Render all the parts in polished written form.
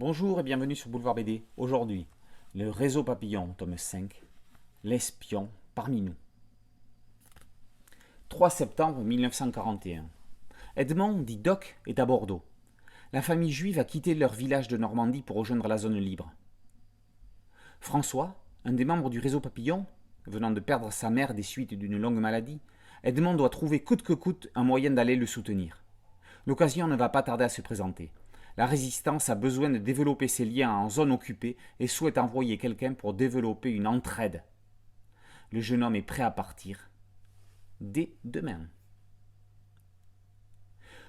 Bonjour et bienvenue sur Boulevard BD. Aujourd'hui, le réseau papillon, tome 5, l'espion parmi nous. 3 septembre 1941. Edmond, dit Doc, est à Bordeaux. La famille juive a quitté leur village de Normandie pour rejoindre la zone libre. François, un des membres du réseau papillon, venant de perdre sa mère des suites d'une longue maladie, Edmond doit trouver coûte que coûte un moyen d'aller le soutenir. L'occasion ne va pas tarder à se présenter. La résistance a besoin de développer ses liens en zone occupée et souhaite envoyer quelqu'un pour développer une entraide. Le jeune homme est prêt à partir dès demain.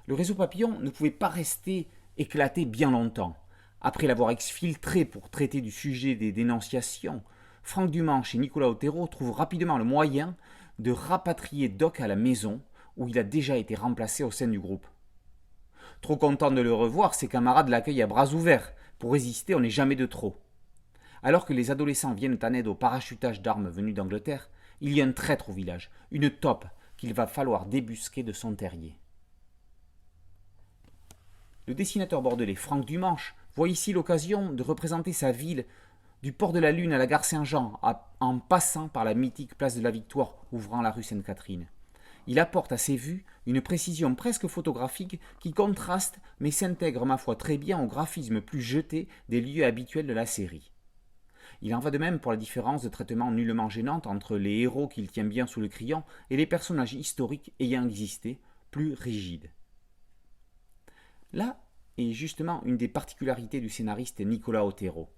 Le réseau papillon ne pouvait pas rester éclaté bien longtemps. Après l'avoir exfiltré pour traiter du sujet des dénonciations, Franck Dumanche et Nicolas Otero trouvent rapidement le moyen de rapatrier Doc à la maison où il a déjà été remplacé au sein du groupe. Trop content de le revoir, ses camarades l'accueillent à bras ouverts. Pour résister, on n'est jamais de trop. Alors que les adolescents viennent en aide au parachutage d'armes venues d'Angleterre, il y a un traître au village, une taupe qu'il va falloir débusquer de son terrier. Le dessinateur bordelais Franck Dumanche voit ici l'occasion de représenter sa ville du port de la Lune à la gare Saint-Jean, en passant par la mythique place de la Victoire ouvrant la rue Sainte-Catherine. Il apporte à ses vues une précision presque photographique qui contraste mais s'intègre ma foi très bien au graphisme plus jeté des lieux habituels de la série. Il en va de même pour la différence de traitement nullement gênante entre les héros qu'il tient bien sous le crayon et les personnages historiques ayant existé, plus rigides. Là est justement une des particularités du scénariste Nicolas Otero.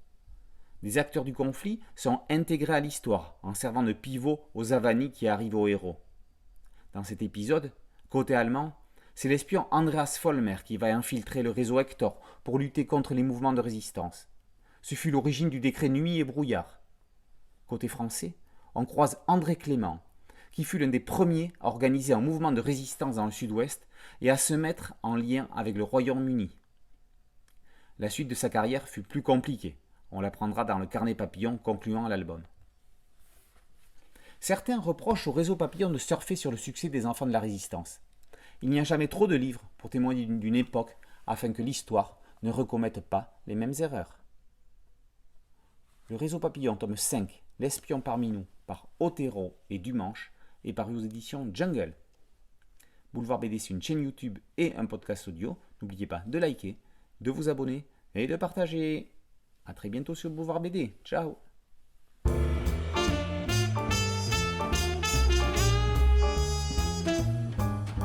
Les acteurs du conflit sont intégrés à l'histoire en servant de pivot aux avanies qui arrivent aux héros. Dans cet épisode, côté allemand, c'est l'espion Andreas Vollmer qui va infiltrer le réseau Hector pour lutter contre les mouvements de résistance. Ce fut l'origine du décret Nuit et Brouillard. Côté français, on croise André Clément, qui fut l'un des premiers à organiser un mouvement de résistance dans le sud-ouest et à se mettre en lien avec le Royaume-Uni. La suite de sa carrière fut plus compliquée. On l'apprendra dans le carnet papillon concluant à l'album. Certains reprochent au réseau papillon de surfer sur le succès des enfants de la résistance. Il n'y a jamais trop de livres pour témoigner d'une époque afin que l'histoire ne recommette pas les mêmes erreurs. Le réseau papillon, tome 5, l'espion parmi nous, par Otero et Dumanche, est paru aux éditions Jungle. Boulevard BD, c'est une chaîne YouTube et un podcast audio. N'oubliez pas de liker, de vous abonner et de partager. A très bientôt sur Boulevard BD. Ciao.